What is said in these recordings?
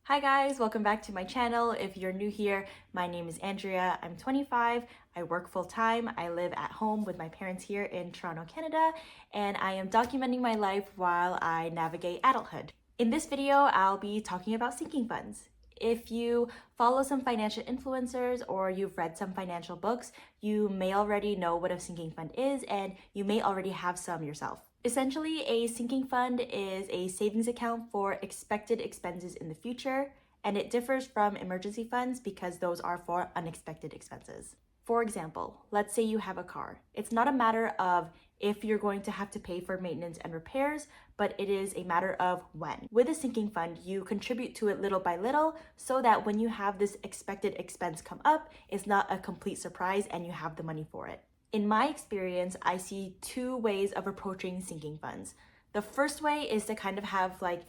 Hi guys, welcome back to my channel. If you're new here, my name is Andrea. I'm 25. I work full-time. I live at home with my parents here in Toronto, Canada, and I am documenting my life while I navigate adulthood. In this video, I'll be talking about sinking funds. If you follow some financial influencers or you've read some financial books, you may already know what a sinking fund is and you may already have some yourself. Essentially, a sinking fund is a savings account for expected expenses in the future, and it differs from emergency funds because those are for unexpected expenses. For example, let's say you have a car. It's not a matter of if you're going to have to pay for maintenance and repairs, but it is a matter of when. With a sinking fund, you contribute to it little by little so that when you have this expected expense come up, it's not a complete surprise and you have the money for it. In my experience, I see two ways of approaching sinking funds. The first way is to kind of have like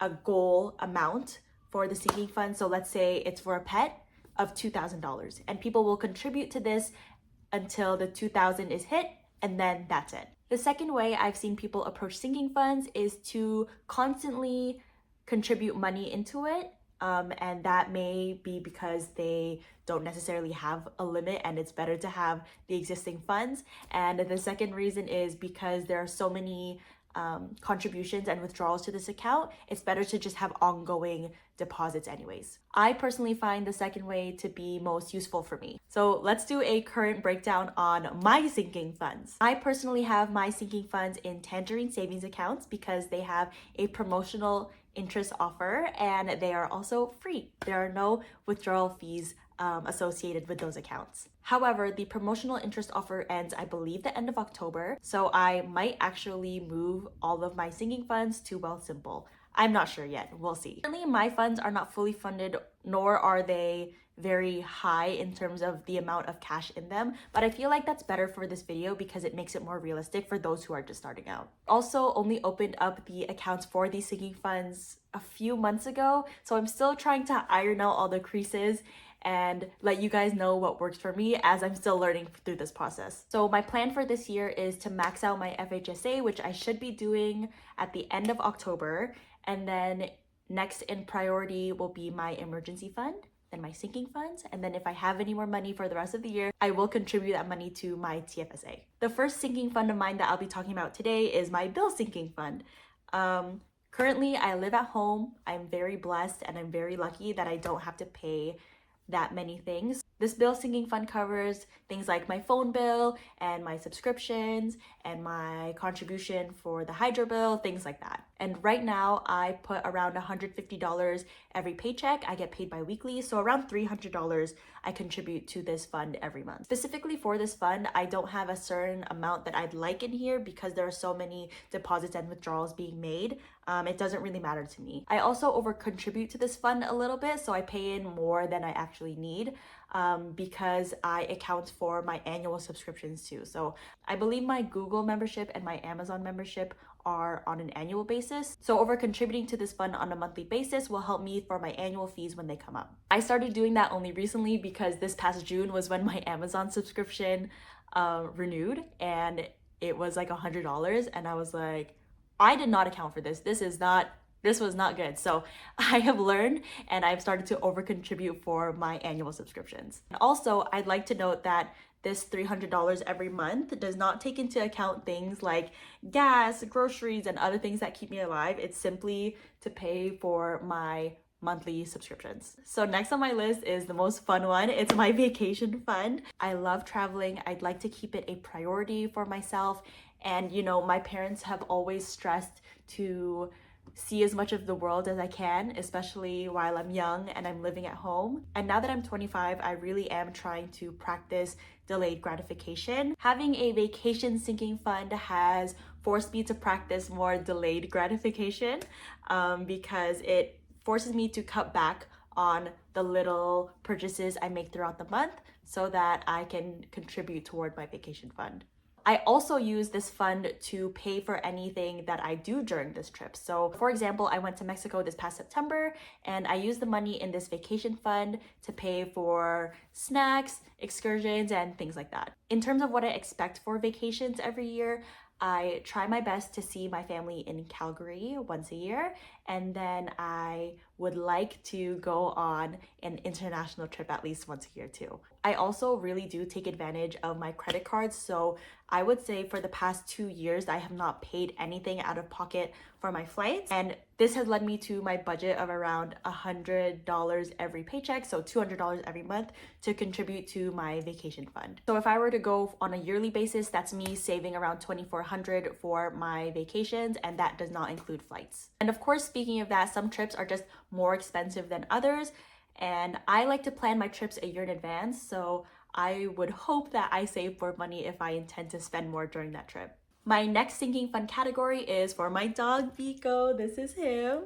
a goal amount for the sinking fund. So let's say it's for a pet of $2,000 and people will contribute to this until the 2,000 is hit and then that's it. The second way I've seen people approach sinking funds is to constantly contribute money into it. And that may be because they don't necessarily have a limit and it's better to have the existing funds. And the second reason is because there are so many contributions and withdrawals to this account, it's better to just have ongoing deposits anyways. I personally find the second way to be most useful for me. So let's do a current breakdown on my sinking funds. I personally have my sinking funds in Tangerine savings accounts because they have a promotional interest offer and they are also free. There are no withdrawal fees associated with those accounts. However, the promotional interest offer ends, I believe, the end of October, so I might actually move all of my sinking funds to Wealthsimple. I'm not sure yet. We'll see. Currently, my funds are not fully funded, nor are they very high in terms of the amount of cash in them, but I feel like that's better for this video because it makes it more realistic for those who are just starting out. Also, only opened up the accounts for these sinking funds a few months ago, so I'm still trying to iron out all the creases and let you guys know what works for me as I'm still learning through this process. So my plan for this year is to max out my FHSA, which I should be doing at the end of October. And then next in priority will be my emergency fund, then my sinking funds. And then if I have any more money for the rest of the year, I will contribute that money to my TFSA. The first sinking fund of mine that I'll be talking about today is my bill sinking fund. Currently, I live at home. I'm very blessed and I'm very lucky that I don't have to pay that many things. This bill sinking fund covers things like my phone bill and my subscriptions and my contribution for the hydro bill, things like that. And right now I put around $150 every paycheck. I get paid bi-weekly, so around $300 I contribute to this fund every month. Specifically for this fund, I don't have a certain amount that I'd like in here because there are so many deposits and withdrawals being made. It doesn't really matter to me. I also over contribute to this fund a little bit, so I pay in more than I actually need because I account for my annual subscriptions too. So I believe my Google membership and my Amazon membership are on an annual basis. So over contributing to this fund on a monthly basis will help me for my annual fees when they come up. I started doing that only recently because this past June was when my Amazon subscription renewed and it was like $100 and I was like, I did not account for this. This was not good. So I have learned and I've started to over contribute for my annual subscriptions. And also, I'd like to note that this $300 every month does not take into account things like gas, groceries, and other things that keep me alive. It's simply to pay for my monthly subscriptions. So next on my list is the most fun one. It's my vacation fund. I love traveling. I'd like to keep it a priority for myself. And you know, my parents have always stressed to see as much of the world as I can, especially while I'm young and I'm living at home. And now that I'm 25, I really am trying to practice delayed gratification. Having a vacation sinking fund has forced me to practice more delayed gratification because it forces me to cut back on the little purchases I make throughout the month so that I can contribute toward my vacation fund. I also use this fund to pay for anything that I do during this trip. So for example, I went to Mexico this past September and I used the money in this vacation fund to pay for snacks, excursions, and things like that. In terms of what I expect for vacations every year, I try my best to see my family in Calgary once a year, and then I would like to go on an international trip at least once a year too. I also really do take advantage of my credit cards, so I would say for the past 2 years I have not paid anything out of pocket for my flights, and this has led me to my budget of around $100 every paycheck, so $200 every month to contribute to my vacation fund. So if I were to go on a yearly basis, that's me saving around $2,400 for my vacations, and that does not include flights. And of course, speaking of that, some trips are just more expensive than others, and I like to plan my trips a year in advance, so I would hope that I save more money if I intend to spend more during that trip. My next sinking fund category is for my dog, Biko. This is him.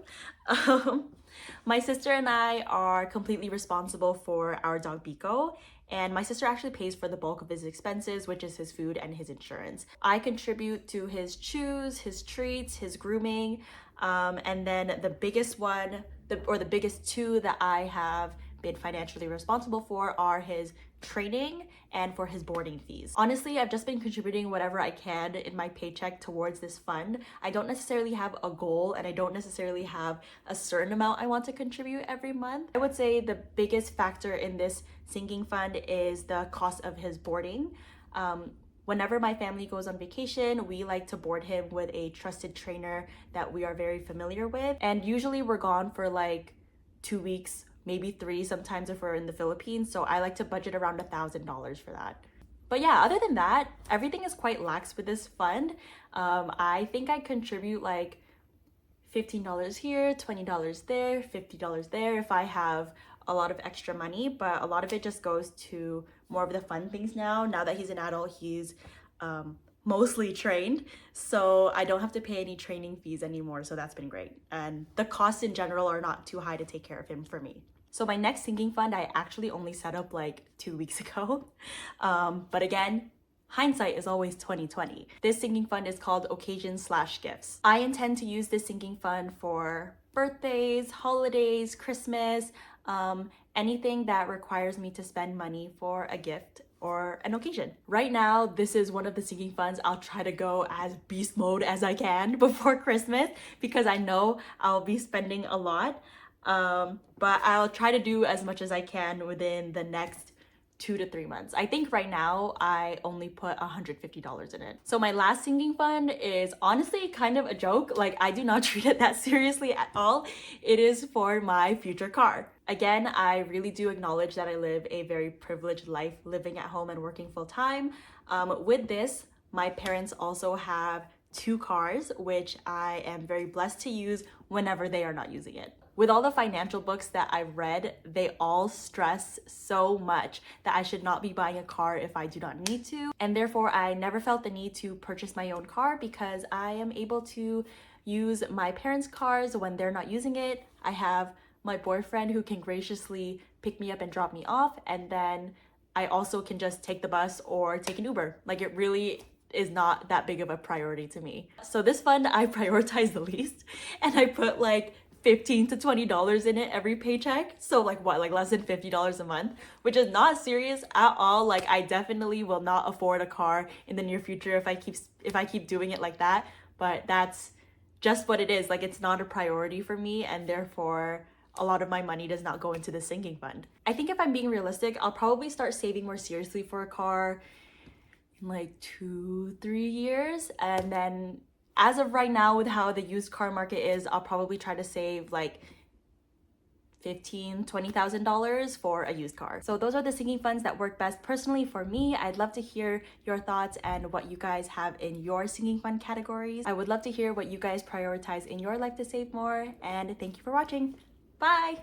My sister and I are completely responsible for our dog, Biko, and my sister actually pays for the bulk of his expenses, which is his food and his insurance. I contribute to his chews, his treats, his grooming, and then the biggest one, the biggest two that I have been financially responsible for are his training and for his boarding fees. Honestly, I've just been contributing whatever I can in my paycheck towards this fund. I don't necessarily have a goal, and I don't necessarily have a certain amount I want to contribute every month. I would say the biggest factor in this sinking fund is the cost of his boarding. Whenever my family goes on vacation, we like to board him with a trusted trainer that we are very familiar with. And usually we're gone for like 2 weeks, maybe 3 sometimes if we're in the Philippines. So I like to budget around $1,000 for that. But yeah, other than that, everything is quite lax with this fund. I think I contribute like $15 here, $20 there, $50 there if I have a lot of extra money, but a lot of it just goes to more of the fun things now. Now that he's an adult, he's mostly trained, so I don't have to pay any training fees anymore, so that's been great. And the costs in general are not too high to take care of him for me. So my next sinking fund, I actually only set up like 2 weeks ago. But again, hindsight is always 2020. This sinking fund is called occasions/gifts. I intend to use this sinking fund for birthdays, holidays, Christmas, anything that requires me to spend money for a gift or an occasion. Right now, this is one of the sinking funds I'll try to go as beast mode as I can before Christmas, because I know I'll be spending a lot. But I'll try to do as much as I can within the next 2 to 3 months. I think right now I only put $150 in it. So my last sinking fund is honestly kind of a joke. Like, I do not treat it that seriously at all. It is for my future car. Again, I really do acknowledge that I live a very privileged life living at home and working full time. With this, my parents also have 2 cars, which I am very blessed to use whenever they are not using it. With all the financial books that I've read, they all stress so much that I should not be buying a car if I do not need to. And therefore, I never felt the need to purchase my own car because I am able to use my parents' cars when they're not using it. I have my boyfriend who can graciously pick me up and drop me off. And then I also can just take the bus or take an Uber. Like, it really is not that big of a priority to me. So this fund, I prioritize the least, and I put like $15 to $20 in it every paycheck. So like what, like less than $50 a month, which is not serious at all. Like, I definitely will not afford a car in the near future if I keep doing it like that. But that's just what it is. Like, it's not a priority for me, and therefore a lot of my money does not go into the sinking fund. I think if I'm being realistic, I'll probably start saving more seriously for a car in like 2-3 years, and then as of right now, with how the used car market is, I'll probably try to save like $15,000 to $20,000 for a used car. So those are the sinking funds that work best personally for me. I'd love to hear your thoughts and what you guys have in your sinking fund categories. I would love to hear what you guys prioritize in your life to save more, and thank you for watching. Bye!